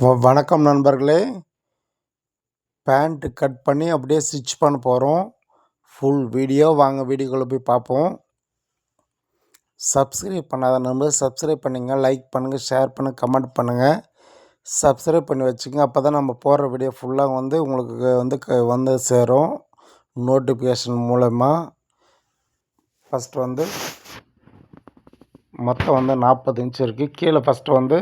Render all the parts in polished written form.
வணக்கம் நண்பர்களே. Pant cut பண்ணி அப்படியே ஸ்டிச் பண்ண போகிறோம். ஃபுல் வீடியோ வாங்க வீடியோக்குள்ளே போய் பார்ப்போம். சப்ஸ்கிரைப் பண்ணாத நண்பர் சப்ஸ்கிரைப் பண்ணிங்க, லைக் பண்ணுங்கள், ஷேர் பண்ணுங்கள், கமெண்ட் பண்ணுங்கள். சப்ஸ்கிரைப் பண்ணி வச்சுங்க. அப்போ தான் நம்ம போடுற வீடியோ ஃபுல்லாக உங்களுக்கு வந்து சேரும் நோட்டிஃபிகேஷன் மூலமாக. ஃபஸ்ட்டு மொத்தம் 40 இன்ச்சு இருக்குது. கீழே ஃபஸ்ட்டு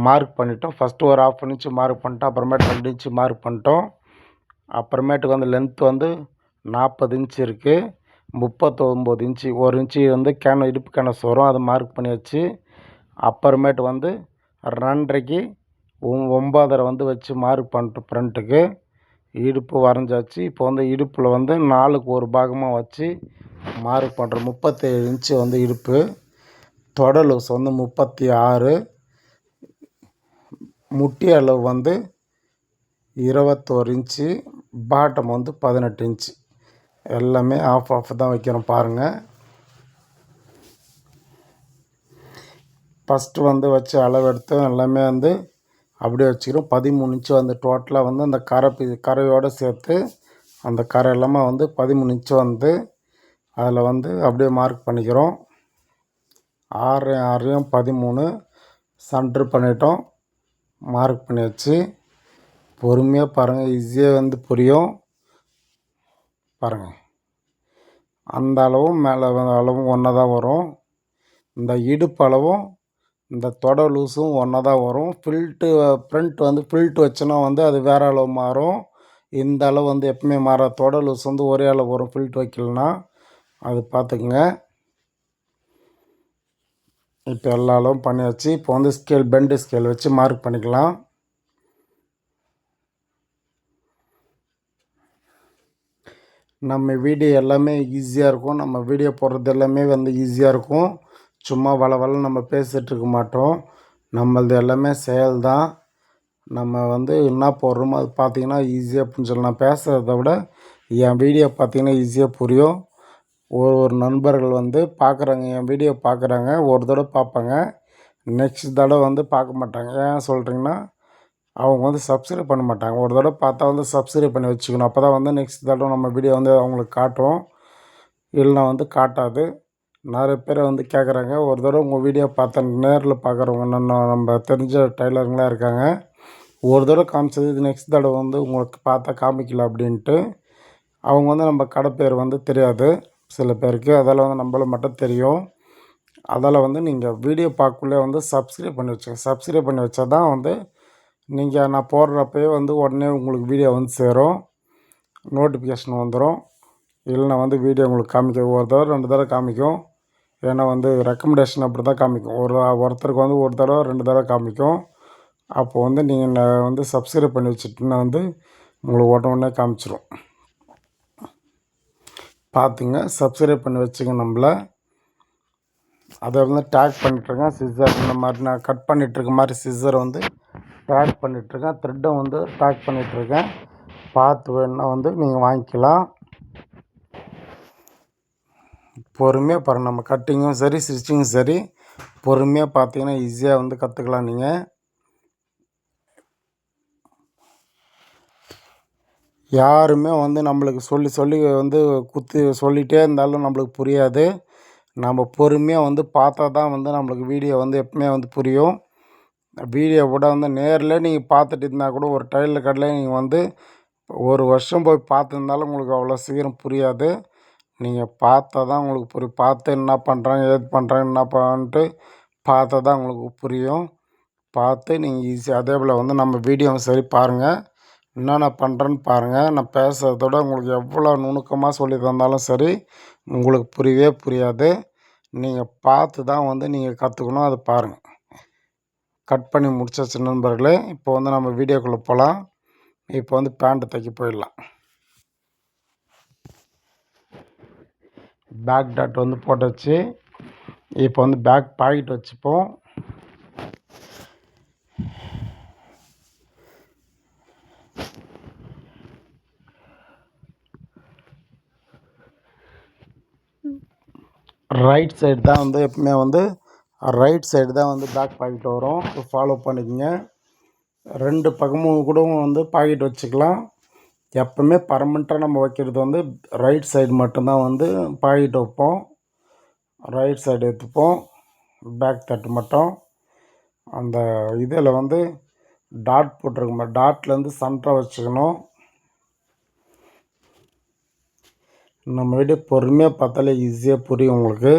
மார்க் பண்ணிட்டோம். ஃபஸ்ட்டு ஒரு 1/2 இன்ச்சு மார்க் பண்ணிட்டோம். அப்புறமேட்டு 2 இன்ச்சு மார்க் பண்ணிட்டோம். அப்புறமேட்டுக்கு லென்த்து 40 இன்ச்சு இருக்குது. 39 இன்ச்சு 1 இன்ச்சு இடுப்பு கேனஸ் வரும், அதை மார்க் பண்ணியாச்சு. அப்புறமேட்டு 2.5க்கு 9.5 வச்சு மார்க் பண்ணிட்டு ஃப்ரண்ட்டுக்கு இடுப்பு வரைஞ்சாச்சு. இப்போ இடுப்பில் 4க்கு ஒரு பாகமாக வச்சு மார்க் பண்ணுறோம். 37 இன்ச்சு இடுப்பு. தொடை லூஸ் 36. முட்டி அளவு 21 இன்ச்சு. Bottom 18 inch. எல்லாமே ஆஃப் தான் வைக்கிறோம் பாருங்கள். ஃபஸ்ட்டு வச்சு அளவெடுத்து எல்லாமே அப்படியே வச்சுக்கிறோம். 13 இன்ச்சு டோட்டலாக அந்த கரையோடு சேர்த்து அந்த கரை எல்லாமே 13 இன்ச்சு அதில் அப்படியே மார்க் பண்ணிக்கிறோம். 6 13 சென்ட்ரு பண்ணிட்டோம். மார்க் பண்ணியாச்சு. பொறுமையாக பாருங்கள், ஈஸியாக புரியும் பாருங்கள். அந்த அளவும் மேலே அளவும் ஒன்றா தான் வரும். இந்த இடுப்பு அளவும் இந்த தொடை லூஸும் ஒன்றா தான் வரும். ஃப்ரண்ட் ஃபில்ட்டு வச்சோன்னா அது வேறு அளவு மாறும். இந்த அளவு எப்பவுமே மாறாது. தொடை லூஸ் ஒரே அளவு வரும் ஃபில்ட் வைக்கலனா. அது பார்த்துக்குங்க. இப்போ எல்லா அளவும் பண்ணியாச்சு. இப்போ பெண்டு ஸ்கேல் வச்சு மார்க் பண்ணிக்கலாம். நம்ம வீடியோ எல்லாமே ஈஸியாக இருக்கும். நம்ம வீடியோ போடுறது எல்லாமே ஈஸியாக இருக்கும். சும்மா வள நம்ம பேசிகிட்டு இருக்க மாட்டோம். நம்மளது எல்லாமே செயல் தான். நம்ம என்ன போடுறோமோ அது பார்த்திங்கன்னா ஈஸியாக புரிஞ்சிடலாம். நான் பேசுகிறத விட என் வீடியோ பார்த்திங்கன்னா ஈஸியாக புரியும். ஒரு நண்பர்கள் பார்க்குறாங்க, என் வீடியோ பார்க்குறாங்க, ஒரு தடவை பார்ப்பாங்க, நெக்ஸ்ட் தடவை பார்க்க மாட்டாங்க. ஏன் சொல்கிறீங்கன்னா அவங்க சப்ஸ்கிரைப் பண்ண மாட்டாங்க. ஒரு தடவை பார்த்தா சப்ஸ்கிரைப் பண்ணி வச்சுக்கணும். அப்போ தான் நெக்ஸ்ட் தடவை நம்ம வீடியோ அவங்களுக்கு காட்டும். இல்லைனா காட்டாது. நிறைய பேர் கேட்குறாங்க, ஒரு தடவை உங்கள் வீடியோ பார்த்தேன், நேரில் பார்க்குறவங்க நம்ம தெரிஞ்ச டைலருங்களாம் இருக்காங்க. ஒரு தடவை காமிச்சது இது நெக்ஸ்ட் தடவை உங்களுக்கு பார்த்தா காமிக்கல அப்படின்ட்டு. அவங்க நம்ம கடை பேர் தெரியாது சில பேருக்கு. அதெல்லாம் நம்மள மட்டும் தெரியும். அதால் நீங்கள் வீடியோ பார்க்கக்குள்ளே சப்ஸ்கிரைப் பண்ணி வச்சுங்க. சப்ஸ்கிரைப் பண்ணி வச்சா தான் நீங்கள் நான் போடுறப்பயே உடனே உங்களுக்கு வீடியோ சேரும், நோட்டிஃபிகேஷன் வந்துடும். இல்லைனா வீடியோ உங்களுக்கு காமிக்கும். ஒரு தடவை 2 தடவை காமிக்கும். ஏன்னா ரெக்கமெண்டேஷன் அப்படி தான் காமிக்கும். ஒருத்தருக்கு ஒரு தடவை 2 தடவை காமிக்கும். அப்போது நீங்கள் சப்ஸ்கிரைப் பண்ணி வச்சுட்டுன்னா உங்களுக்கு உடனே காமிச்சிரும். பார்த்துங்க, சப்ஸ்கிரைப் பண்ணி வச்சுங்க. நம்மளை அதை டேக் பண்ணிட்டுருங்க. சிஸ்ஸர் இந்த மாதிரி நான் கட் பண்ணிகிட்ருக்க மாதிரி சிஸ்ஸரை டேக் பண்ணிகிட்ருக்கேன். த்ரெட்டை டேக் பண்ணிகிட்ருக்கேன். பார்த்து வேணுன்னா நீங்கள் வாங்கிக்கலாம். பொறுமையாக பாருங்கள். நம்ம கட்டிங்கும் சரி ஸ்டிச்சிங்கும் சரி பொறுமையாக பார்த்தீங்கன்னா ஈஸியாக கற்றுக்கலாம். நீங்கள் யாருமே நம்மளுக்கு சொல்லி குத்தி சொல்லிகிட்டே இருந்தாலும் நம்மளுக்கு புரியாது. நம்ம பொறுமையாக பார்த்தா தான் நம்மளுக்கு வீடியோ எப்பவுமே புரியும். வீடியோ கூட நேரில் நீங்கள் பார்த்துட்டு இருந்தால் கூட ஒரு டைலர் கடையில் நீங்கள் 1 வருஷம் போய் பார்த்துருந்தாலும் உங்களுக்கு அவ்வளோ சீக்கிரம் புரியாது. நீங்கள் பார்த்தா தான் உங்களுக்கு புரியும். பார்த்து என்ன பண்ணுறாங்க, ஏது பண்ணுறாங்க, என்ன பண்ணிட்டு பார்த்தா தான் உங்களுக்கு புரியும். பார்த்து நீங்கள் ஈஸியாக அதே போல் நம்ம வீடியோவும் சரி பாருங்கள். என்னென்ன பண்ணுறேன்னு பாருங்கள். நான் பேசுகிறதோட உங்களுக்கு எவ்வளோ நுணுக்கமாக சொல்லி தந்தாலும் சரி உங்களுக்கு புரியவே புரியாது. நீங்கள் பார்த்து தான் நீங்கள் கற்றுக்கணும். அதை பாருங்கள். கட் பண்ணி முடிச்சாச்சு நண்பர்களே. இப்போ நம்ம வீடியோக்குள்ளே போகலாம். இப்போ பேண்ட்டு தைக்க போயிடலாம். பேக் டாட் போட்டாச்சு. இப்போ பேக் பாக்கெட் வச்சுப்போம். ரைட் சைடு தான் எப்பவுமே ரைட் சைடு தான் பேக் பாக்கெட் வரும். ஃபாலோ பண்ணிக்கோங்க. 2 பக்கமும் கூட வந்து பாக்கெட் வச்சுக்கலாம். எப்பவுமே பர்மனெண்ட்டாக நம்ம வைக்கிறது வந்து ரைட் சைடு மட்டும்தான் வந்து பாக்கெட் வைப்போம். ரைட் சைடு எடுத்துப்போம். பேக் தட்டு மட்டும் அந்த இதில் வந்து டாட் போட்டிருக்குமா, டாட்லேருந்து சென்டராக வச்சுக்கணும். நம்ம வீடியோ பொறுமையாக பார்த்தாலே ஈஸியாக புரியும் உங்களுக்கு.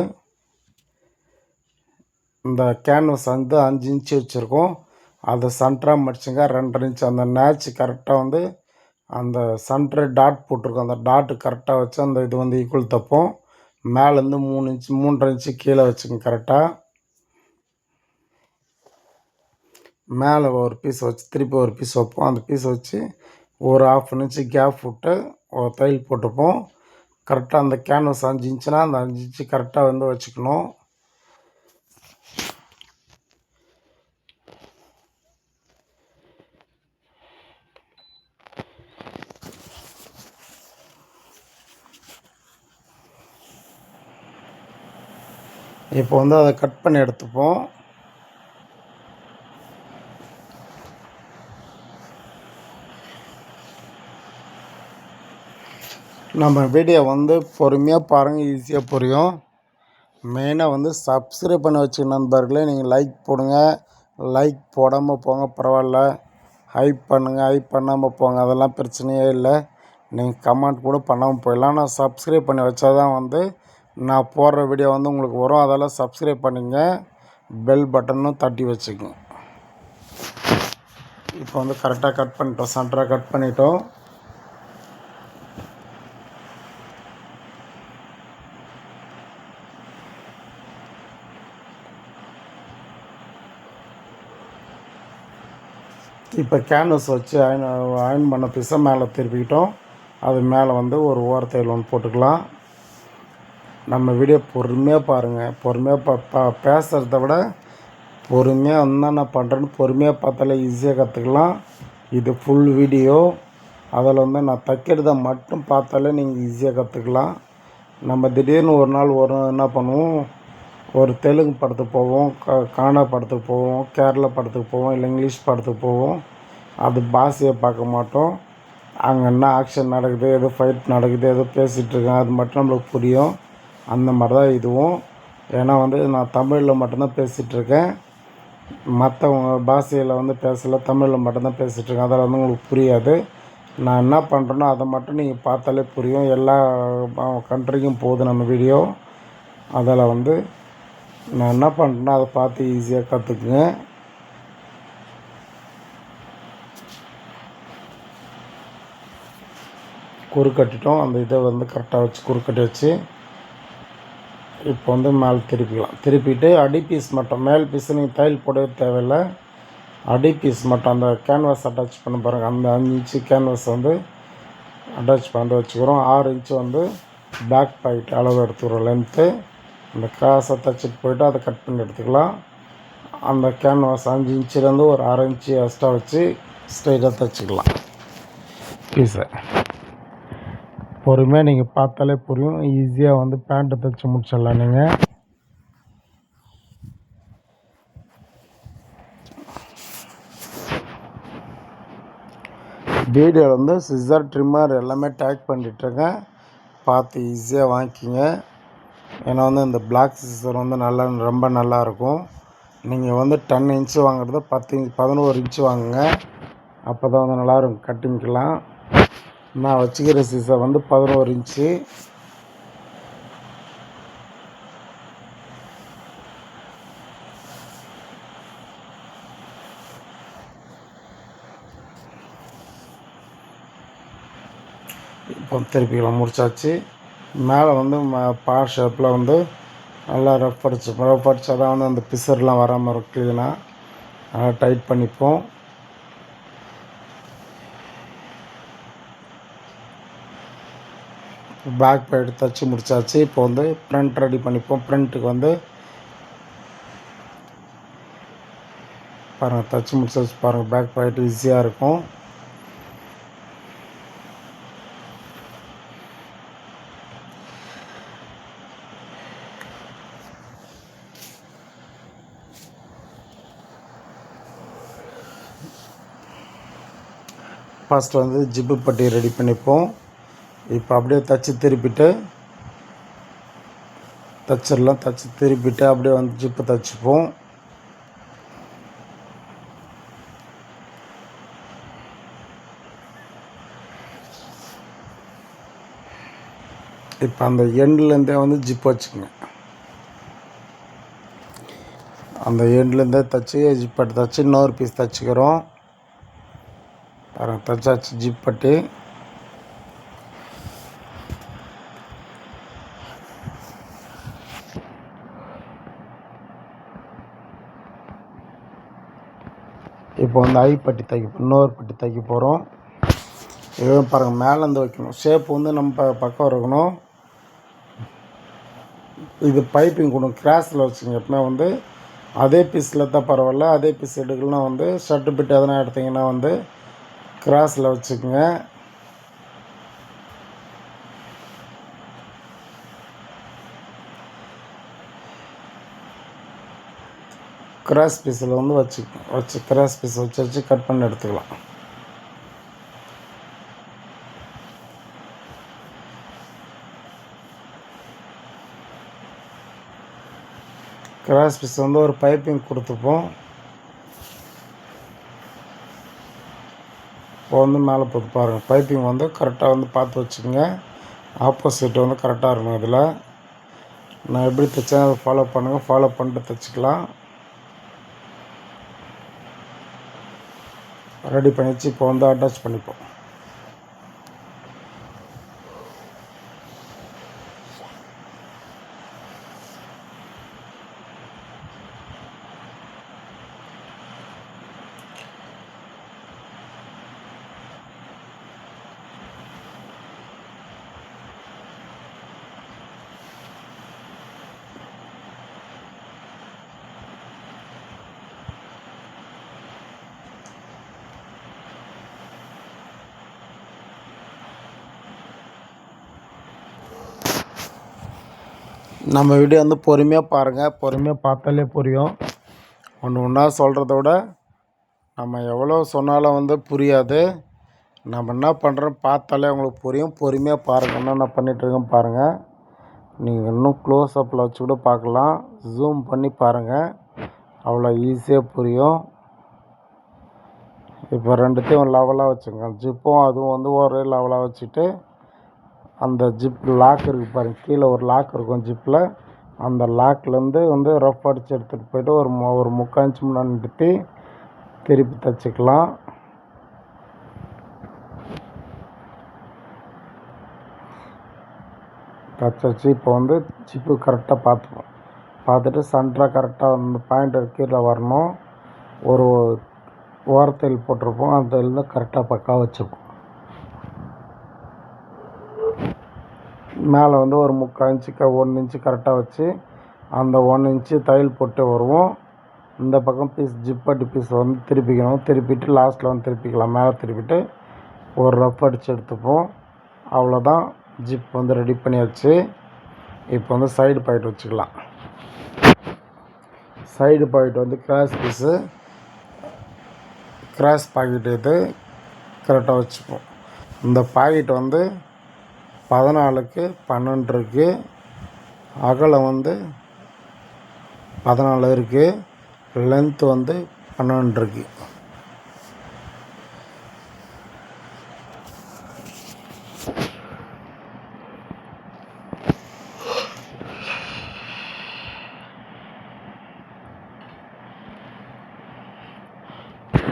இந்த கேன்வஸ் வந்து 5 இன்ச்சு வச்சுருக்கோம். அதை சென்டராக மடிச்சுங்க. 2.5 இன்ச்சு அந்த நேட்ச் கரெக்டாக வந்து அந்த சென்டர் டாட் போட்டிருக்கோம். அந்த டாட்டு கரெக்டாக வச்சு அந்த இது வந்து ஈக்குவல் தப்போம். மேலேருந்து 3 இன்ச்சு 3.5 இன்ச்சு கீழே வச்சுங்க. கரெக்டாக மேலே ஒரு பீஸ் வச்சு திருப்பி ஒரு பீஸ் வைப்போம். அந்த பீஸ் வச்சு ஒரு 1/2 இன்ச்சு கேப் விட்டு ஒரு தையல் போட்டுப்போம். கரெக்டாக அந்த கேன்வஸ் 5 இன்ச்சுனா அந்த 5 இன்ச்சு கரெக்டாக வந்து வச்சுக்கணும். இப்போ வந்து அதை கட் பண்ணி எடுத்துப்போம். நம்ம வீடியோ வந்து பொறுமையாக பாருங்கள், ஈஸியாக புரியும். மெயினாக வந்து சப்ஸ்கிரைப் பண்ணி வச்சுக்க நண்பர்களே. நீங்கள் லைக் போடுங்க, லைக் போடாமல் போங்க பரவாயில்ல. ஹைப் பண்ணுங்கள், ஹைப் பண்ணாமல் போங்க, அதெல்லாம் பிரச்சனையே இல்லை. நீங்கள் கமெண்ட் கூட பண்ணாமல் போயிடலாம். நான் சப்ஸ்கிரைப் பண்ணி வச்சா தான் வந்து நான் போடுற வீடியோ வந்து உங்களுக்கு வரும். அதெல்லாம் சப்ஸ்கிரைப் பண்ணிங்க, பெல் பட்டனும் தட்டி வச்சுக்கோங்க. இப்போ வந்து கரெக்டாக கட் பண்ணிட்டோம், சென்டராக கட் பண்ணிட்டோம். இப்போ கேன்வஸ் வச்சு அயன் பண்ண பீஸை மேலே திருப்பிக்கிட்டோம். அது மேலே வந்து ஒரு ஓரத்தையில் ஒன்று போட்டுக்கலாம். நம்ம வீடியோ பொறுமையாக பாருங்கள். பொறுமையாக பேசுகிறத விட பொறுமையாக என்னென்ன பண்ணுறேன்னு பொறுமையாக பார்த்தாலே ஈஸியாக கற்றுக்கலாம். இது ஃபுல் வீடியோ. அதில் வந்து நான் தைக்கிறத மட்டும் பார்த்தாலே நீங்கள் ஈஸியாக கற்றுக்கலாம். நம்ம திடீர்னு ஒரு நாள் என்ன பண்ணுவோம், ஒரு தெலுங்கு படத்துக்கு போவோம், கன்னடா படத்துக்கு போவோம், கேரளா படத்துக்கு போவோம், இல்லை இங்கிலீஷ் படத்துக்கு போவோம். அது பாஷையை பார்க்க மாட்டோம். அங்கே என்ன ஆக்ஷன் நடக்குது, ஏதோ ஃபைட் நடக்குது, ஏதோ பேசிகிட்ருக்காங்க, அது மட்டும் நம்மளுக்கு புரியும். அந்த மாதிரி தான் இதுவும். ஏன்னா வந்து நான் தமிழில் மட்டும்தான் பேசிகிட்ருக்கேன். மற்றவங்க பாஷையில் வந்து பேசலை, தமிழில் மட்டும்தான் பேசிகிட்ருக்கேன். அதில் வந்து உங்களுக்கு புரியாது. நான் என்ன பண்ணுறேனோ அதை மட்டும் நீங்கள் பார்த்தாலே புரியும். எல்லா கண்ட்ரிக்கும் போகுது நம்ம வீடியோ. அதில் வந்து நான் என்ன பண்ணுறேனோ அதை பார்த்து ஈஸியாக கற்றுக்குங்க. குறுக்கட்டிட்டோம். அந்த இதை வந்து கரெக்டாக வச்சு குறுக்கட்டி வச்சு இப்போ வந்து மேலே திருப்பிக்கலாம். திருப்பிட்டு அடி பீஸ் மட்டும், மேல் பீஸு நீங்கள் தையல் போடவே தேவையில்லை. அடி பீஸ் மட்டும் அந்த கேன்வாஸ் அட்டாச் பண்ண பாருங்கள். அந்த 5 இன்ச்சு கேன்வாஸ் வந்து அட்டாச் பண்ணிட்டு வச்சுக்கிறோம். 6 இன்ச்சு வந்து பேக் பாக்கெட் அளவு எடுத்துக்கிறோம் லென்த்து. அந்த கிராஸை தைச்சிட்டு போய்ட்டு அதை கட் பண்ணி எடுத்துக்கலாம். அந்த கேன்வாஸ் 5 இன்ச்சுலேருந்து ஒரு 1/2 இன்ச்சு எக்ஸ்ட்ரா வச்சு ஸ்ட்ரைட்டாக தைச்சிக்கலாம் பீஸை. பொறுமையாக நீங்கள் பார்த்தாலே புரியும். ஈஸியாக வந்து பேண்ட்டை தைச்சி முடிச்சிடலாம். நீங்கள் வீடியோவில் வந்து சிசர் ட்ரிம்மர் எல்லாமே டேக் பண்ணிட்டுருக்கேன். பார்த்து ஈஸியாக வாங்கிக்கிங்க. ஏன்னா வந்து இந்த பிளாக் சிசர் வந்து ரொம்ப நல்லாயிருக்கும். நீங்கள் வந்து 10 இன்ச்சு வாங்குறத 11 இன்ச்சு வாங்குங்க. அப்போ தான் வந்து நல்லாயிருக்கும் கட்டிங்க்கெலாம். நான் வச்சுக்கிற சிசர் வந்து 11 இன்ச்சு. இப்போ திருப்பிக்கலாம், முடிச்சாச்சு. மேலே வந்து பார் ஷேப்பில் வந்து நல்லா ரஃப் அடித்தா தான் வந்து அந்த பிசர்லாம் வராமல் இருக்கும் க்ளீனாக. நல்லா டைட் பண்ணிப்போம். பேக் பாக்கெட் தைச்சி முடிச்சாச்சு. இப்போ வந்து ஃப்ரண்ட் ரெடி பண்ணிப்போம். ஃப்ரண்ட்டுக்கு வந்து பாருங்கள் தைச்சி முடிச்சாச்சு. பாருங்கள் பேக் பாக்கெட் ஈஸியாக இருக்கும். ஃபஸ்ட்டு வந்து ஜிப்பு பட்டி ரெடி பண்ணிப்போம். இப்போ அப்படியே தச்சு திருப்பிட்டு தச்சிடலாம். தச்சு திருப்பிட்டு அப்படியே வந்து ஜிப்பு தச்சுப்போம். இப்போ அந்த எண்ட்லேருந்தே வந்து ஜிப் வச்சுக்கோங்க. அந்த எண்ட்லேருந்தே தைச்சி ஜிப் பட்டி தைச்சி இன்னொரு பீஸ் தைச்சிக்கிறோம். பாருங்கள், தைச்சாச்சு ஜிப் பட்டி. இப்போ வந்து ஐப்பட்டி இன்னொரு பட்டி தைக்க போகிறோம். இதுவும் பாருங்கள், மேலேருந்து வைக்கணும். ஷேப் வந்து நம்ம பக்கம் இருக்கணும். இது பைப்பிங் கொடுங்க. கிராஸில் வச்சுங்க. எப்பவுமே வந்து அதே பீஸில் தான் பரவாயில்ல. அதே பீஸ் எடுக்கலாம். வந்து ஷர்ட்டு பிட்டு எதனா எடுத்திங்கன்னா வந்து கிராஸில் வச்சுக்கோங்க. கிராஸ் பீஸில் வந்து வச்சு கிராஸ் பீஸ் வச்சு கட் பண்ணி எடுத்துக்கலாம். கிராஸ் பீஸ் வந்து ஒரு பைப்பிங் கொடுத்துப்போம். இப்போ வந்து மேலே போட்டு பாருங்கள். பைப்பிங் வந்து கரெக்டாக வந்து பார்த்து வச்சுக்கோங்க. ஆப்போசிட் வந்து கரெக்டாக இருக்கணும். இதில் நான் எப்படி தைச்சேன் அதை ஃபாலோ பண்ணுங்கள். ஃபாலோ பண்ணிட்டு தைச்சிக்கலாம். ரெடி பண்ணிச்சு. இப்போ வந்து அட்டாச் பண்ணிப்போம். நம்ம வீடியோ வந்து பொறுமையாக பாருங்கள். பொறுமையாக பார்த்தாலே புரியும். ஒன்று ஒன்றா சொல்கிறத விட நம்ம எவ்வளோ சொன்னாலும் வந்து புரியாது. நம்ம என்ன பண்ணுறோம் பார்த்தாலே உங்களுக்கு புரியும். பொறுமையாக பாருங்கள். என்னென்ன பண்ணிகிட்ருக்கோம் பாருங்கள். நீங்கள் இன்னும் க்ளோஸ்அப்பில் வச்சு கூட பார்க்கலாம். ஜூம் பண்ணி பாருங்கள். அவ்வளோ ஈஸியாக புரியும். இப்போ ரெண்டுத்தையும் லெவலாக வச்சுக்கோங்க. ஜிப்பும் அதுவும் வந்து ஒரே லெவலாக வச்சுட்டு அந்த ஜிப் லாக் இருக்குது பாருங்கள். கீழே ஒரு லாக் இருக்கும் ஜிப்பில். அந்த லாக்லேருந்து வந்து ரஃப் அடித்து எடுத்துகிட்டு போய்ட்டு ஒரு 3/4 இன்ச் முன்னாடி நிறுத்தி திருப்பி தைச்சிக்கலாம். தைச்சாச்சு. இப்போ வந்து ஜிப்பு கரெக்டாக பார்த்துட்டு சென்டராக கரெக்டாக அந்த பாயிண்ட் கீழே வரணும். ஒரு ஓரத்தில் போட்டிருப்போம். அதில் கரெக்டாக பக்காவாக வச்சுப்போம். மேலே வந்து ஒரு 3/4 இன்ச்சுக்கு 1 இன்ச்சு கரெக்டாக வச்சு அந்த 1 இன்ச்சு தையல் போட்டு வருவோம். இந்த பக்கம் ஜிப்பட்டி பீஸ் வந்து திருப்பிக்கணும். திருப்பிட்டு லாஸ்ட்டில் வந்து திருப்பிக்கலாம். மேலே திருப்பிட்டு ஒரு ரஃப் அடித்து எடுத்துப்போம். அவ்வளோதான். ஜிப் வந்து ரெடி பண்ணியாச்சு. இப்போ வந்து சைடு பாக்கெட் வச்சுக்கலாம். சைடு பாக்கெட் வந்து கிராஸ் பாக்கெட் இது கரெக்டாக வச்சுப்போம். இந்த பாக்கெட் வந்து 14க்கு 12 இருக்குது. அகலம் வந்து 14 இருக்குது. லென்த்து வந்து 12 இருக்குது.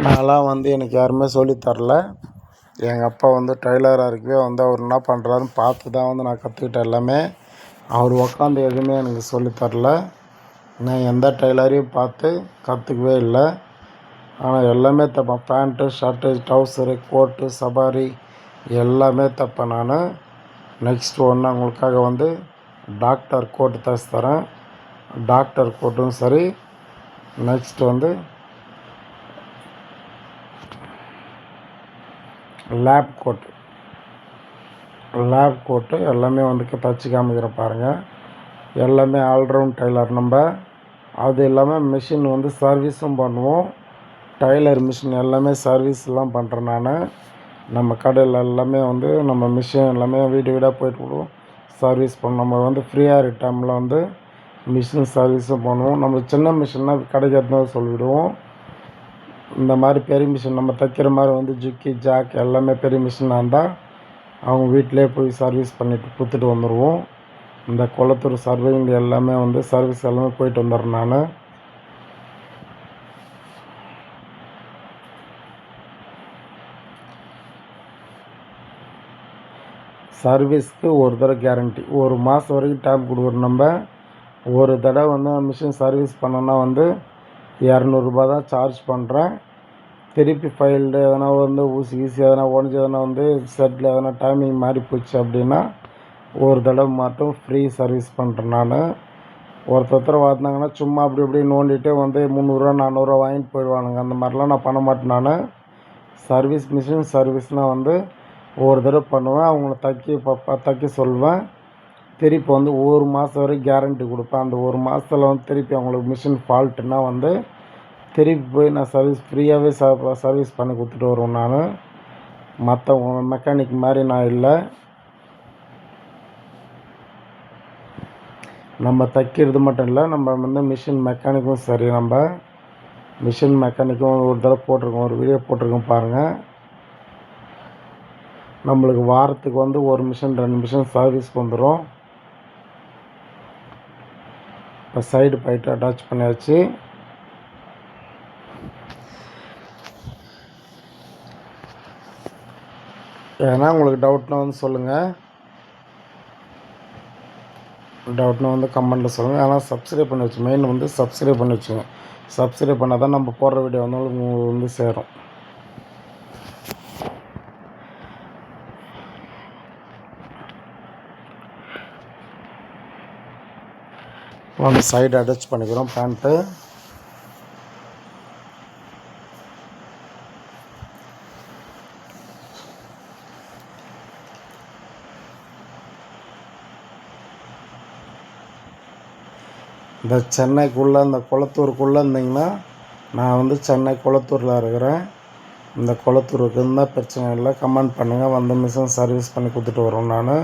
நான்லாம் வந்து எனக்கு யாருமே சொல்லித்தரல. எங்கள் அப்பா வந்து டெய்லராக இருக்கவே வந்து அவர் என்ன பண்ணுறாருன்னு பார்த்து தான் வந்து நான் கற்றுக்கிட்டேன் எல்லாமே. அவர் உக்காந்து எதுவுமே எனக்கு சொல்லித்தரல. நான் எந்த டெய்லரையும் பார்த்து கற்றுக்கவே இல்லை. ஆனால் எல்லாமே தைப்பேன். பேண்ட்டு, ஷர்ட்டு, ட்ரௌசரு, கோட்டு, சபாரி எல்லாமே தைப்பேன் நான். நெக்ஸ்ட் ஒன்று உங்களுக்காக வந்து டாக்டர் கோட்டு தைச்சி தரேன். டாக்டர் கோட்டும் சரி. நெக்ஸ்ட் வந்து லேப் கோட்டு எல்லாமே வந்து தைச்சி காமிக்கிற பாருங்கள். எல்லாமே ஆல்ரவுண்ட் டெய்லர் நம்ம. அது இல்லாமல் மிஷின் வந்து சர்வீஸும் பண்ணுவோம். டெய்லர் மிஷின் எல்லாமே சர்வீஸ்லாம் பண்ணுறேன் நான். நம்ம கடையில் எல்லாமே வந்து நம்ம மிஷின் எல்லாமே வீடு வீடாக போய்ட்டு விடுவோம், சர்வீஸ் பண்ணுவோம். நம்ம வந்து ஃப்ரீயாக இருக்க டைமில் வந்து மிஷின் சர்வீஸும் பண்ணுவோம். நம்ம சின்ன மிஷின்னா கடைக்கு எடுத்துன்னு சொல்லிவிடுவோம். இந்த மாதிரி பெரிய மிஷின் நம்ம தைக்கிற மாதிரி வந்து ஜிக்கி ஜாக் எல்லாமே பெரிய மிஷினாக இருந்தால் அவங்க வீட்டிலே போய் சர்வீஸ் பண்ணிவிட்டு கொடுத்துட்டு வந்துடுவோம். இந்த குளத்தூர் சர்வேயிங் எல்லாமே வந்து சர்வீஸ் எல்லாமே போயிட்டு வந்துடுறேன் நான். சர்வீஸ்க்கு ஒரு தடவை கேரண்டி, ஒரு மாதம் வரைக்கும் டைம் கொடுக்குறோம். நம்ம ஒரு தடவை வந்து மிஷின் சர்வீஸ் பண்ணோன்னா வந்து 200 தான் சார்ஜ் பண்ணுறேன். திருப்பி ஃபைல்டு எதனா வந்து ஊசி கீசி எதனா உடஞ்சி எதனா வந்து செட்டில் எதனா டைமிங் மாறி போச்சு அப்படின்னா ஒரு தடவை மட்டும் ஃப்ரீ சர்வீஸ் பண்ணுறேன் நான். ஒருத்தர் வந்தாங்கன்னா சும்மா அப்படி இப்படி நோண்டிகிட்டே வந்து 300 400 வாங்கிட்டு போயிடுவானுங்க. அந்த மாதிரிலாம் நான் பண்ண மாட்டேன் நான். சர்வீஸ் மிஷின் சர்வீஸ்னால் வந்து ஒரு தடவை பண்ணுவேன். அவங்கள தைக்க சொல்வேன். திருப்பி வந்து ஒரு மாதம் வரைக்கும் கேரண்டி கொடுப்பேன். அந்த ஒரு மாதத்தில் வந்து திருப்பி அவங்களுக்கு மிஷின் ஃபால்ட்டுன்னா வந்து திருப்பி போய் நான் சர்வீஸ் ஃப்ரீயாகவே சர்வீஸ் பண்ணி கொடுத்துட்டு வருவேன் நான். மற்ற மெக்கானிக் மாதிரி நான் இல்லை. நம்ம தைக்கிறது மட்டும் இல்லை, நம்ம வந்து மிஷின் மெக்கானிக்கும் சரி. நம்ம மிஷின் மெக்கானிக்கும் ஒரு தடவை போட்டிருக்கோம், ஒரு வீடியோ போட்டிருக்கோம் பாருங்கள். நம்மளுக்கு வாரத்துக்கு வந்து ஒரு மிஷின் 2 மிஷின் சர்வீஸ்க்கு வந்துடும். இப்போ சைடு பைட்டு அட்டாச் பண்ணியாச்சு. ஏன்னா உங்களுக்கு டவுட்னா வந்து சொல்லுங்கள், டவுட்னா வந்து கமெண்ட்டில் சொல்லுங்கள். ஆனால் சப்ஸ்கிரைப் பண்ணி வச்சு, மெயின் வந்து சப்ஸ்கிரைப் பண்ணி வச்சுங்க. சப்ஸ்கிரைப் பண்ணால் தான் நம்ம போடுற வீடியோ வந்து உங்களுக்கு வந்து சேரும். வந்து சைடு அட்டாச் பண்ணிக்கிறோம் பேண்ட்டு. இந்த சென்னைக்குள்ளே இந்த குளத்தூருக்குள்ளே இருந்தீங்கன்னா, நான் வந்து சென்னை குளத்தூரில் இருக்கிறேன். இந்த குளத்தூருக்கு இருந்தால் பிரச்சனை இல்லை, கமெண்ட் பண்ணுங்கள். வந்து மிஷின் சர்வீஸ் பண்ணி கொடுத்துட்டு வருவேன் நான்.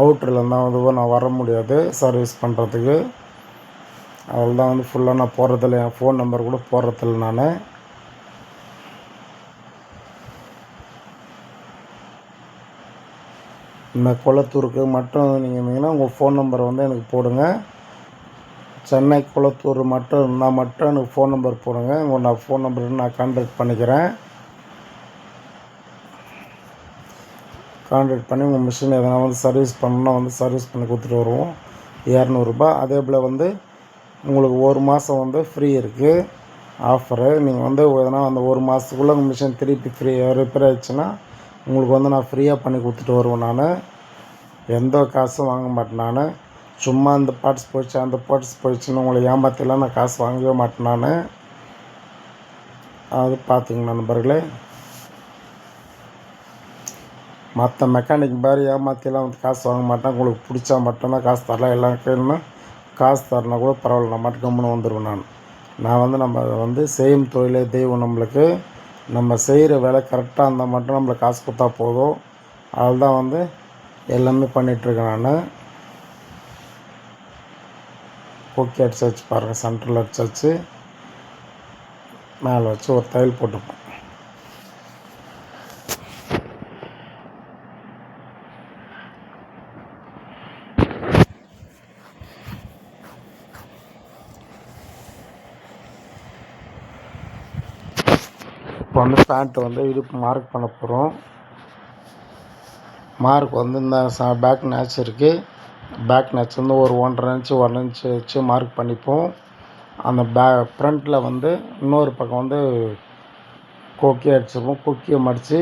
அவுட்டரில் இருந்தால் வந்து நான் வர முடியாது சர்வீஸ் பண்ணுறதுக்கு. அவள் தான் வந்து ஃபுல்லாக நான் போடுறதில்ல, என் ஃபோன் நம்பர் கூட போடுறதில்ல நான். இந்த குளத்தூருக்கு மட்டும் நீங்கள் இருந்தீங்கன்னா உங்கள் ஃபோன் நம்பரை வந்து எனக்கு போடுங்க. சென்னை குளத்தூர் மட்டும் இருந்தால் மட்டும் எனக்கு ஃபோன் நம்பர் போடுங்க. நான் ஃபோன் நம்பருக்கு நான் கான்டாக்ட் பண்ணிக்கிறேன். கான்டாக்ட் பண்ணி உங்கள் மிஷின் எதனா வந்து சர்வீஸ் பண்ணணுன்னா வந்து சர்வீஸ் பண்ணி கொடுத்துட்டு வருவோம். 200 அதே போல் வந்து உங்களுக்கு ஒரு மாதம் வந்து ஃப்ரீ இருக்குது ஆஃபரு. நீங்கள் வந்து எதனா அந்த ஒரு மாதத்துக்குள்ளே உங்கள் மிஷின் திருப்பி ரிப்பேர் ஆகிடுச்சுன்னா உங்களுக்கு வந்து நான் ஃப்ரீயாக பண்ணி கொடுத்துட்டு வருவேன் நான். எந்த காசும் வாங்க மாட்டேன் நான். சும்மா அந்த பார்ட்ஸ் போயிடுச்சு அந்த பார்ட்ஸ் போயிடுச்சுன்னு உங்களை ஏமாற்றிலாம் நான் காசு வாங்கவே மாட்டேன் நான். அது பார்த்துங்க நண்பர்களே. மற்ற மெக்கானிக் மாதிரி ஏமாற்றிலாம் வந்து காசு வாங்க மாட்டேன். உங்களுக்கு பிடிச்சா மட்டும்தான் காசு தரலாம். எல்லாம் கேளுன்னா காசு தரனா கூட பரவாயில்ல, நான் மட்டும் கம்முன்னு வந்துடுவேன் நான் வந்து நம்ம வந்து செய்யும் தொழிலே தெய்வம். நம்மளுக்கு நம்ம செய்கிற வேலை கரெக்டாக இருந்தால் மட்டும் நம்மளுக்கு காசு கொடுத்தா போதும். அதில் தான் வந்து எல்லாமே பண்ணிகிட்ருக்கேன் நான். கொக்கி அடிச்சாச்சு பாருங்கள், சென்டரில் அடிச்சாச்சு, மேலே வச்சு ஒரு தையல் போட்டுப்போம். இப்போ வந்து பேண்ட்டு வந்து இடுப்பு மார்க் பண்ண போகிறோம். மார்க் வந்து இந்த பேக் நேச் இருக்குது. பேக் நேச் வந்து ஒரு 1.5 இன்ச்சு 1 இன்ச்சு வச்சு மார்க் பண்ணிப்போம். அந்த ஃப்ரண்ட்டில் வந்து இன்னொரு பக்கம் வந்து கொக்கி அடிச்சிருப்போம். கொக்கியை மடித்து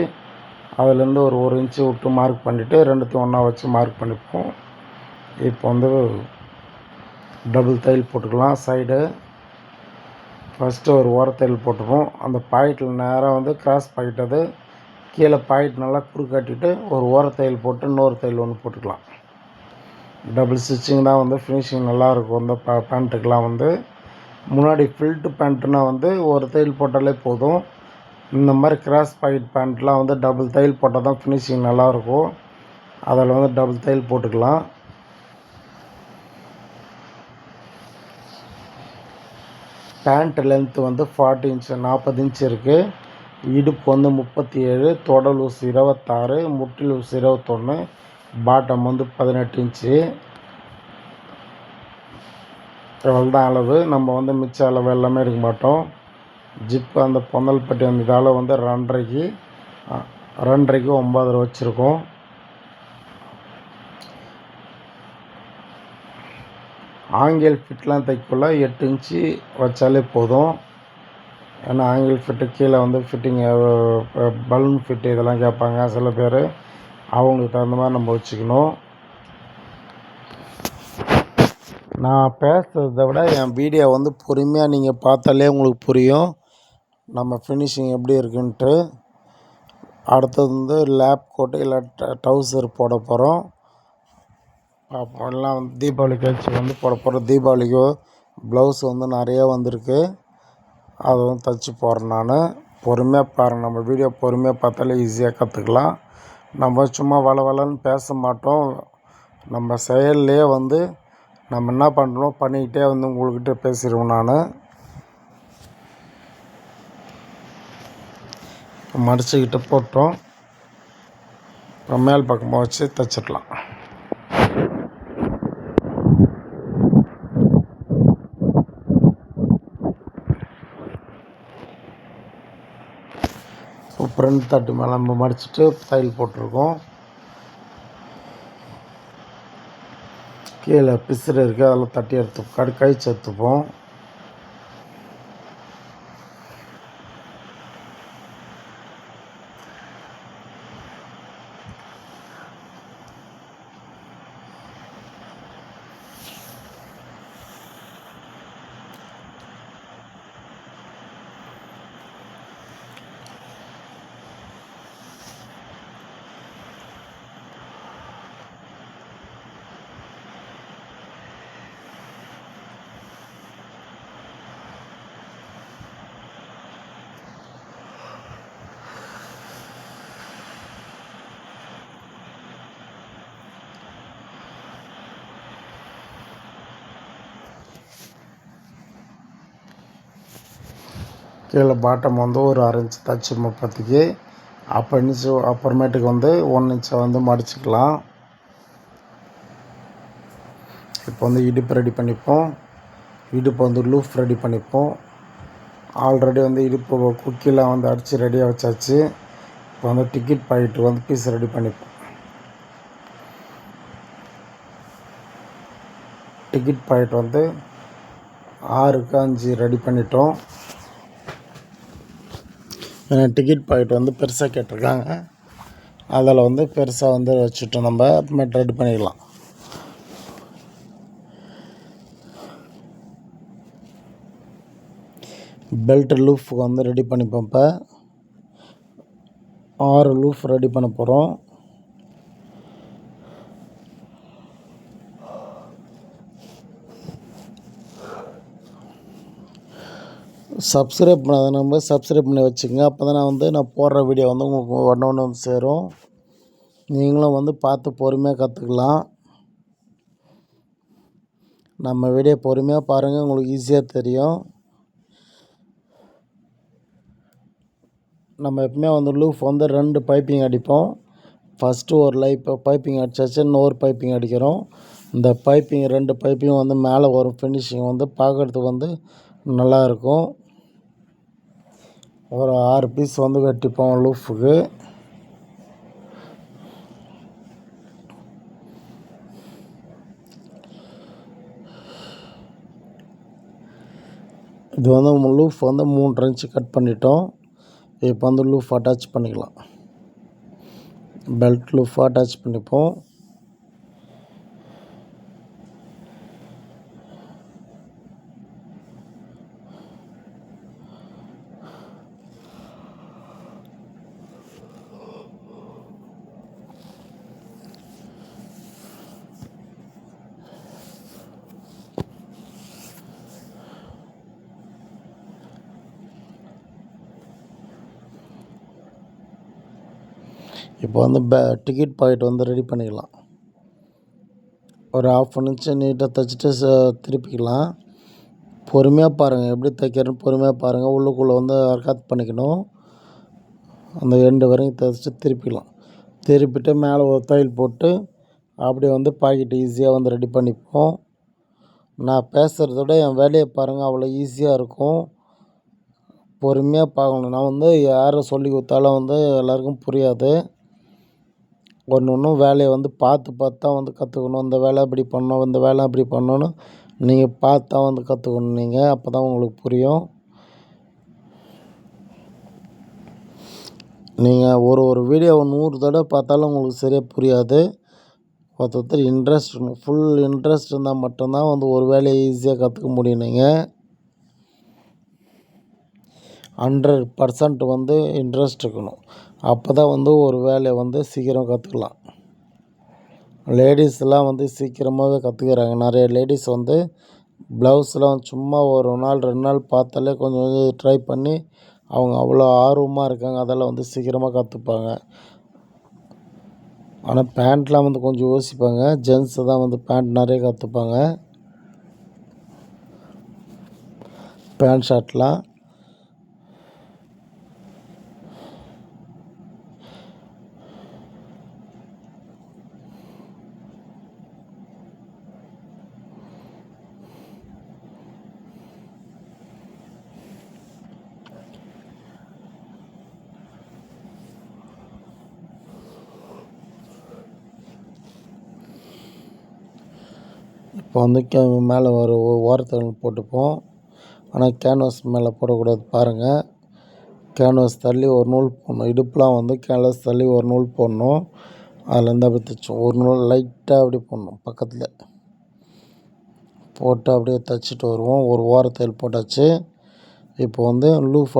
அதுலேருந்து ஒரு இன்ச்சு விட்டு மார்க் பண்ணிவிட்டு ரெண்டுத்தையும் ஒன்றா வச்சு மார்க் பண்ணிப்போம். இப்போ வந்து டபுள் தையல் போட்டுக்கலாம். சைடு ஃபஸ்ட்டு ஒரு ஓரத்தையல் போட்டுப்போம். அந்த பாக்கெட்டில் நேராக வந்து கிராஸ் பாக்கெட், அது கீழே பாக்கெட் நல்லா குறுக்காட்டிட்டு ஒரு ஓரத்தையல் போட்டு இன்னொரு தையல் ஒன்று போட்டுக்கலாம். டபுள் ஸ்டிச்சிங் தான் வந்து ஃபினிஷிங் நல்லாயிருக்கும். அந்த பேண்ட்டுக்கெலாம் வந்து முன்னாடி ஃபில்ட்டு பேண்ட்டுனா வந்து ஒரு தையல் போட்டாலே போதும். இந்த மாதிரி கிராஸ் பாக்கெட் பேண்ட்லாம் வந்து டபுள் தையல் போட்டால் தான் ஃபினிஷிங் நல்லாயிருக்கும். அதில் வந்து டபுள் தையல் போட்டுக்கலாம். பேண்ட் லென்த்து வந்து 40 இன்ச்சு 40 இன்ச் இருக்குது. இடுப்பு வந்து 37, தொடை லூஸ் 26, முட்டி லூஸ் 21, பாட்டம் வந்து 18 இன்ச்சு. இவ்வளோதான் அளவு. நம்ம வந்து மிச்ச அளவு எல்லாமே எடுக்க மாட்டோம். ஜிப்பு அந்த பொந்தல் பட்டி வந்து இதால் வந்து 2.5க்கு 9 வச்சுருக்கோம். ஆங்கிள் ஃபிட்லாம் தைக்கக்குள்ள 8 இன்ச்சு வச்சாலே போதும். ஏன்னா ஆங்கிள் ஃபிட்டு கீழே வந்து ஃபிட்டிங் பலூன் ஃபிட்டு இதெல்லாம் கேட்பாங்க சில பேர். அவங்களுக்கு தகுந்த மாதிரி நம்ம வச்சுக்கணும். நான் பேசுகிறத விட என் வீடியோ வந்து பொறுமையாக நீங்கள் பார்த்தாலே உங்களுக்கு புரியும் நம்ம ஃபினிஷிங் எப்படி இருக்குன்ட்டு. அடுத்தது வந்து லேப் கோட்டு இல்லை ட்ரௌசர் போட போகிறோம். எல்லாம் வந்து தீபாவளி கழிச்சு வந்து போட போகிறோம். தீபாவளிக்கு ப்ளவுஸ் வந்து நிறைய வந்திருக்கு. அதை வந்து தைச்சி போடுறேன் நான். பொறுமையாக பாருங்கள். நம்ம வீடியோ பொறுமையாக பார்த்தாலே ஈஸியாக கற்றுக்கலாம். நம்ம சும்மா வளன்னு பேச மாட்டோம். நம்ம செயல்லையே வந்து நம்ம என்ன பண்ணுறோம் பண்ணிக்கிட்டே வந்து உங்கள்கிட்ட பேசிடுவோம். நான் மடிச்சுக்கிட்டு போட்டோம். மேல் பக்கமாக வச்சு தைச்சிடலாம். ஃப்ரண்ட் தட்டு மேலே நம்ம மடிச்சுட்டு தையல் போட்டிருக்கோம். கீழே பிசுறு இருக்குது, அதெல்லாம் தட்டி கழிச்சு எடுத்துப்போம். கீழே பாட்டம் வந்து ஒரு 1/2 இன்ச்சு தச்சு 30க்கு அப்புறமேட்டுக்கு வந்து 1 இன்ச்சை வந்து மடிச்சுக்கலாம். இப்போ வந்து இடுப்பு ரெடி பண்ணிப்போம். இடுப்பு வந்து லூஃப் ரெடி பண்ணிப்போம். ஆல்ரெடி வந்து இடுப்பு குக்கிலாம் வந்து அடித்து ரெடியாக வச்சாச்சு. இப்போ வந்து டிக்கெட் பாக்கெட்டு வந்து பீஸ் ரெடி பண்ணிப்போம். டிக்கெட் பாக்கெட் வந்து 6க்கு 5 ரெடி பண்ணிட்டோம். ஏன்னா டிக்கெட் பாக்கெட் வந்து பெருசாக கேட்டிருக்காங்க. அதில் வந்து பெருசாக வந்து வச்சுட்டோம். நம்ம அப்புறமேட்டு ரெடி பண்ணிக்கலாம். பெல்ட் லூஃபுக்கு வந்து ரெடி பண்ணிப்போம். இப்போ 6 லூஃப் ரெடி பண்ண போகிறோம். சப்ஸ்கிரைப் பண்ணாத நம்ம சப்ஸ்கிரைப் பண்ணி வச்சுக்கோங்க. அப்போ தான் நான் போடுற வீடியோ வந்து உங்களுக்கு ஒன்று வந்து சேரும். நீங்களும் வந்து பார்த்து பொறுமையாக கற்றுக்கலாம். நம்ம வீடியோ பொறுமையாக பாருங்கள், உங்களுக்கு ஈஸியாக தெரியும். நம்ம எப்பவுமே வந்து லூஃப் வந்து 2 பைப்பிங் அடிப்போம். ஃபஸ்ட்டு ஒரு பைப்பிங் அடித்தாச்சு, இன்னொரு பைப்பிங் அடிக்கிறோம். இந்த 2 பைப்பிங் வந்து மேலே வரும். ஃபினிஷிங் வந்து பார்க்குறதுக்கு வந்து நல்லாயிருக்கும். ஒரு 6 பீஸ் வந்து வெட்டிப்போம் லூஃபுக்கு. இது வந்து லூஃப் வந்து 3 இன்ச்சு கட் பண்ணிட்டோம். இப்போ வந்து லூஃப் அட்டாச் பண்ணிக்கலாம். பெல்ட் லூஃப் அட்டாச் பண்ணிப்போம். இப்போ வந்து டிக்கெட் பாக்கெட் வந்து ரெடி பண்ணிக்கலாம். ஒரு 1/2 இன்ச்சு நீட்டாக தைச்சிட்டு திருப்பிக்கலாம். பொறுமையாக பாருங்கள், எப்படி தைக்கிறேன்னு பொறுமையாக பாருங்கள். உள்ளுக்குள்ளே வந்து அர்க்காத் பண்ணிக்கணும். அந்த எண்டு வரைக்கும் தைச்சிட்டு திருப்பிக்கலாம். திருப்பிட்டு மேலே ஒரு தையல் போட்டு அப்படியே வந்து பாக்கெட் ஈஸியாக வந்து ரெடி பண்ணிப்போம். நான் பேசுகிறத விட என் வேலையை பாருங்கள், அவ்வளோ ஈஸியாக இருக்கும். பொறுமையாக பார்க்கணும். நான் வந்து யாரை சொல்லி கொடுத்தாலும் வந்து எல்லாருக்கும் புரியாது. ஒன்று ஒன்றும் வேலையை வந்து பார்த்து பார்த்து தான் வந்து கற்றுக்கணும். இந்த வேலை இப்படி பண்ணணும், இந்த வேலை அப்படி பண்ணணும்னு நீங்கள் பார்த்து தான் வந்து கற்றுக்கணும். நீங்கள் அப்போ தான் உங்களுக்கு புரியும். நீங்கள் ஒரு வீடியோவை 100 தடவை பார்த்தாலும் உங்களுக்கு சரியாக புரியாது. ஒருத்தர் இன்ட்ரெஸ்ட் இருக்கணும். ஃபுல் இன்ட்ரெஸ்ட் இருந்தால் மட்டும்தான் வந்து ஒரு வேலையை ஈஸியாக கற்றுக்க முடியும். நீங்கள் 100% வந்து இன்ட்ரெஸ்ட் இருக்கணும். அப்போ தான் வந்து ஒரு வேலையை வந்து சீக்கிரம் கற்றுக்கலாம். லேடிஸ்லாம் வந்து சீக்கிரமாகவே கற்றுக்கிறாங்க. நிறைய லேடிஸ் வந்து ப்ளவுஸ்லாம் சும்மா ஒரு நாள் 2 நாள் பார்த்தாலே கொஞ்சம் கொஞ்சம் ட்ரை பண்ணி அவங்க அவ்வளோ ஆர்வமாக இருக்காங்க. அதெல்லாம் வந்து சீக்கிரமாக கற்றுப்பாங்க. ஆனால் பேண்ட்லாம் வந்து கொஞ்சம் யோசிப்பாங்க. ஜென்ஸு தான் வந்து பேண்ட் நிறைய கற்றுப்பாங்க. பேண்ட் ஷர்ட்லாம் இப்போ வந்து மேலே ஒரு ஓரத்தில் போட்டுப்போம். ஆனால் கேன்வாஸ் மேலே போடக்கூடாது பாருங்கள். கேன்வாஸ் தள்ளி ஒரு நூல் போடணும். இடுப்புலாம் வந்து கேன்வாஸ் தள்ளி ஒரு நூல் போடணும். அதுலேருந்து அப்படி தைச்சோம். ஒரு நூல் லைட்டாக அப்படி போடணும் பக்கத்தில் போட்டு அப்படியே தைச்சிட்டு வருவோம். ஒரு ஓரத்தில் போட்டாச்சு. இப்போ வந்து லூஃப்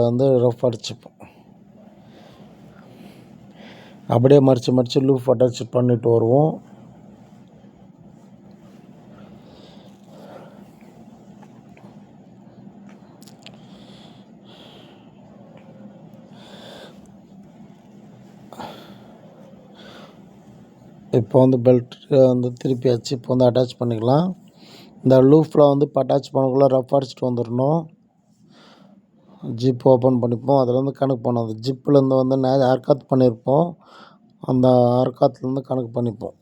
வந்து ரஃப் அடிச்சுப்போம். அப்படியே மடித்து லூஃப் அட்டாச் பண்ணிட்டு வருவோம். இப்போ வந்து பெல்ட் வந்து திருப்பியாச்சு. இப்போ வந்து அட்டாச் பண்ணிக்கலாம். இந்த லூஃபில் வந்து இப்போ அட்டாச் பண்ணக்குள்ளே ரஃப் அடிச்சுட்டு வந்துடணும். ஜிப் ஓப்பன் பண்ணிப்போம். அதில் வந்து கணக்கு பண்ணோம். அந்த ஜிப்புலேருந்து வந்து அர்க்காத் பண்ணியிருப்போம். அந்த அர்க்காத்துலேருந்து கணக்கு பண்ணிப்போம்.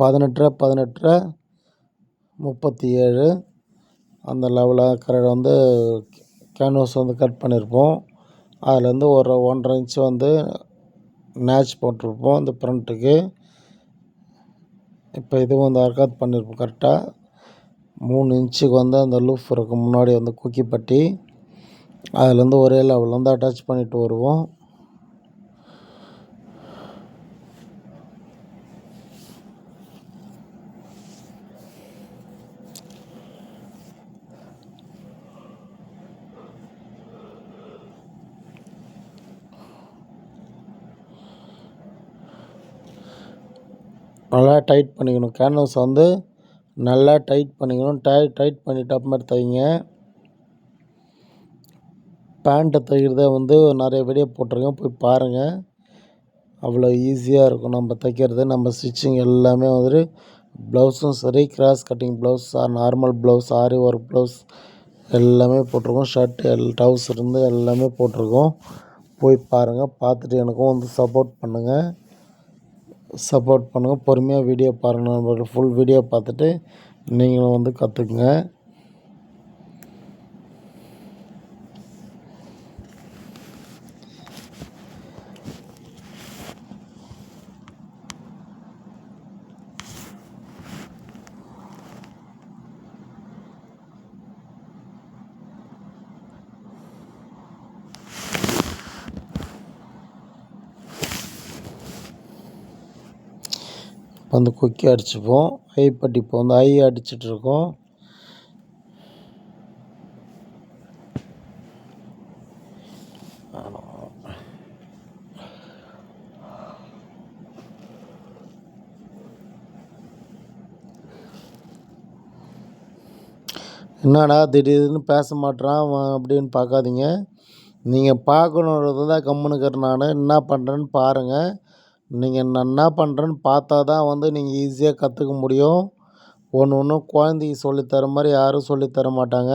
பதினெட்டு 37 அந்த லெவலில் கரெக்டாக வந்து கேன்வாஸ் வந்து கட் பண்ணியிருப்போம். அதுலேருந்து ஒரு 1.5 இன்ச்சு வந்து நேச் போட்டிருப்போம் இந்த ஃப்ரண்ட்டுக்கு. இப்போ இதுவும் வந்து அர்க்காத் பண்ணியிருப்போம் கரெக்டாக 3 இன்ச்சுக்கு வந்து அந்த லூஃப் இருக்கும் முன்னாடி வந்து குக்கி பட்டி. அதுலேருந்து ஒரே லெவலில் வந்து அட்டாச் பண்ணிட்டு வருவோம். நல்லா டைட் பண்ணிக்கணும். கேன்வாஸ் வந்து நல்லா டைட் பண்ணிக்கணும். டைட் பண்ணிவிட்டு அப்புறமேட்டு தைங்க. பேண்ட்டை தைக்கிறத வந்து நிறைய வீடியோ போட்டிருக்கேன், போய் பாருங்கள். அவ்வளோ ஈஸியாக இருக்கும் நம்ம தைக்கிறது. நம்ம ஸ்டிச்சிங் எல்லாமே வந்துட்டு ப்ளவுஸும் சரி, cross cutting blouse, normal blouse, ஆரி ஒர்க் ப்ளவுஸ் எல்லாமே போட்டிருக்கோம். ஷர்ட்டு ட்ரவுசர் இருந்து எல்லாமே போட்டிருக்கோம். போய் பாருங்கள். பார்த்துட்டு எனக்கும் வந்து சப்போர்ட் பண்ணுங்கள். பொறுமையாக வீடியோ பாருங்கள். நம்மளோட ஃபுல் வீடியோ பார்த்துட்டு நீங்களும் வந்து கற்றுக்குங்க. இப்போ வந்து குக்கி அடிச்சுப்போம். ஐப்பட்டி இப்போ வந்து ஐ அடிச்சிட்ருக்கோம். என்னடா திடீர்னு பேச மாட்றான் அவன் அப்படின்னு பார்க்காதீங்க. நீங்கள் பார்க்கணுன்றது தான் கம்முனுக்கிறேன் நான். என்ன பண்ணுறேன்னு பாருங்கள். நீங்கள் நான் என்ன பண்ணுறேன்னு பார்த்தா தான் வந்து நீங்கள் ஈஸியாக கற்றுக்க முடியும். ஒன்று ஒன்றும் குழந்தைக்கு சொல்லித்தர மாதிரி யாரும் சொல்லித்தர மாட்டாங்க.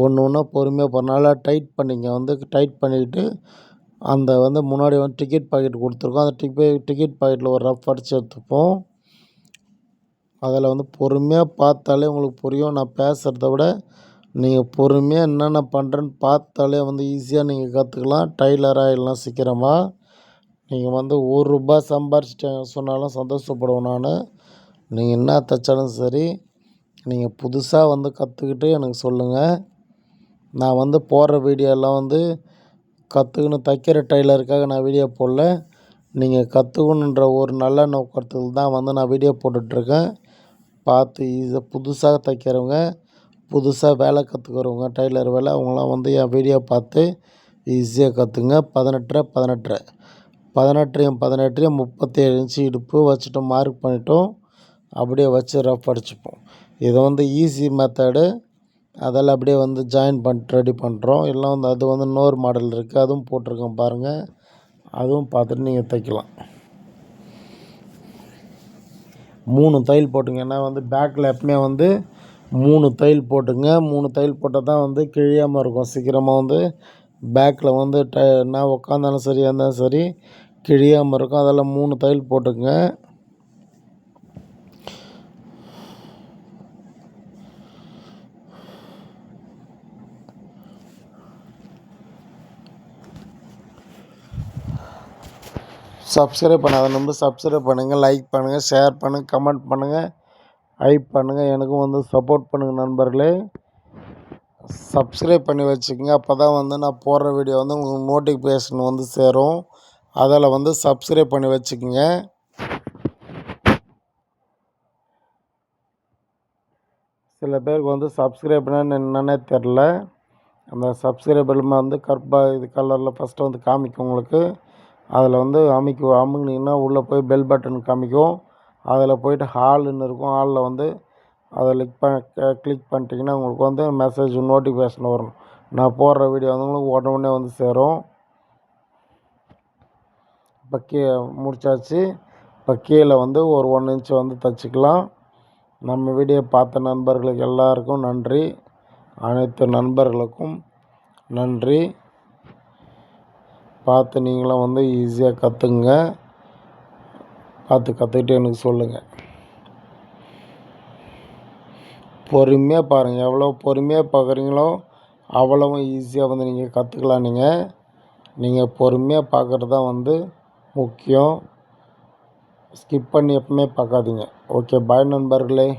ஒன்று ஒன்றா பொறுமையாக நல்லா டைட் பண்ணிங்க. வந்து டைட் பண்ணிக்கிட்டு அந்த வந்து முன்னாடி வந்து டிக்கெட் பாக்கெட் கொடுத்துருக்கோம். அந்த டிக்கெட் பாக்கெட்டில் ஒரு ரஃப் அடித்து எடுத்துப்போம். அதில் வந்து பொறுமையாக பார்த்தாலே உங்களுக்கு புரியும். நான் பேசுகிறத விட நீங்கள் பொறுமையாக என்னென்ன பண்ணுறேன்னு பார்த்தாலே வந்து ஈஸியாக நீங்கள் கற்றுக்கலாம். டைலர் ஆகிடலாம் சீக்கிரமாக. நீங்கள் வந்து ₹1 சம்பாரிச்சிட்டு சொன்னாலும் சந்தோஷப்படுவேன் நான். நீங்கள் என்ன தைச்சாலும் சரி, நீங்கள் புதுசாக வந்து கற்றுக்கிட்டு எனக்கு சொல்லுங்கள். நான் வந்து போடுற வீடியோலாம் வந்து கற்றுக்கின்னு தைக்கிற டைலருக்காக நான் வீடியோ போடல. நீங்கள் கற்றுக்கணுன்ற ஒரு நல்ல நோக்கத்தில் தான் வந்து நான் வீடியோ போட்டுட்ருக்கேன். பார்த்து ஈஸியாக புதுசாக தைக்கிறவங்க, புதுசாக வேலை கற்றுக்கிறவங்க, டைலர் வேலை, அவங்களாம் வந்து என் வீடியோ பார்த்து ஈஸியாக கற்றுங்க. 18 37 இன்ச்சு இடுப்பு வச்சுட்டு மார்க் பண்ணிட்டோம். அப்படியே வச்சு ரஃப் அடிச்சுப்போம். இது வந்து ஈஸி மெத்தடு. அதெல்லாம் அப்படியே வந்து ஜாயின் பண்ணிட்டு ரெடி பண்ணுறோம். இல்லை வந்து அது வந்து இன்னொரு மாடல் இருக்குது, அதுவும் போட்டிருக்கேன் பாருங்கள். அதுவும் பார்த்துட்டு நீங்கள் தைக்கலாம். 3 தையல் போட்டுங்க. ஏன்னா வந்து பேக்கில் எப்பவுமே வந்து 3 தையல் போட்டுங்க. 3 தையல் போட்டால் தான் வந்து கிழியாமல் இருக்கும். சீக்கிரமாக வந்து பேக்கில் வந்து நான் உட்காந்தாலும் சரி இருந்தாலும் சரி கிழியாமல் இருக்கும். அதெல்லாம் 3 தையல் போட்டுங்க. சப்ஸ்கிரைப் பண்ணாத நம்பர் சப்ஸ்கிரைப் பண்ணுங்கள், லைக் பண்ணுங்கள், ஷேர் பண்ணுங்கள், கமெண்ட் பண்ணுங்கள், ஹைப் பண்ணுங்கள். எனக்கும் வந்து சப்போர்ட் பண்ணுங்கள் நண்பர்களே. சப்ஸ்கிரைப் பண்ணி வச்சுக்கோங்க. அப்போ தான் வந்து நான் போடுற வீடியோ வந்து உங்களுக்கு நோட்டிஃபிகேஷன் வந்து சேரும். அதில் வந்து சப்ஸ்கிரைப் பண்ணி வச்சுக்கோங்க. சில பேருக்கு வந்து சப்ஸ்கிரைப்னா என்னன்னே தெரில. அந்த சப்ஸ்கிரைபர் வந்து இது கலரில் ஃபஸ்ட்டு வந்து காமிக்கும் உங்களுக்கு. அதில் வந்து அமுக்குனிங்கன்னா உள்ளே போய் பெல் பட்டன் காமிக்கும். அதில் போய்ட்டு ஹால்னு இருக்கும். ஹாலில் வந்து அதை கிளிக் பண்ணிட்டீங்கன்னா உங்களுக்கு வந்து மெசேஜ் நோட்டிஃபிகேஷன் வரும். நான் போடுற வீடியோ வந்து உங்களுக்கு உடனே வந்து சேரும். இப்போ முடிச்சாச்சு. இப்போ கீழே வந்து ஒரு 1 இன்ச்சு வந்து தைச்சிக்கலாம். நம்ம வீடியோ பார்த்த நண்பர்களுக்கு எல்லாருக்கும் நன்றி. அனைத்து நண்பர்களுக்கும் நன்றி. பார்த்து நீங்களும் வந்து ஈஸியாக கற்றுங்க. கற்றுக்கிட்டு எனக்கு சொல்லுங்கள். பொறுமையாக பாருங்கள். எவ்வளோ பொறுமையாக பார்க்குறீங்களோ அவ்வளவு ஈஸியாக வந்து நீங்கள் கற்றுக்கலாம். நீங்கள் பொறுமையாக பார்க்குறது தான் வந்து முக்கியம். ஸ்கிப் பண்ணி எப்பவுமே பார்க்காதீங்க. ஓகே, பாய் நண்பர்களே.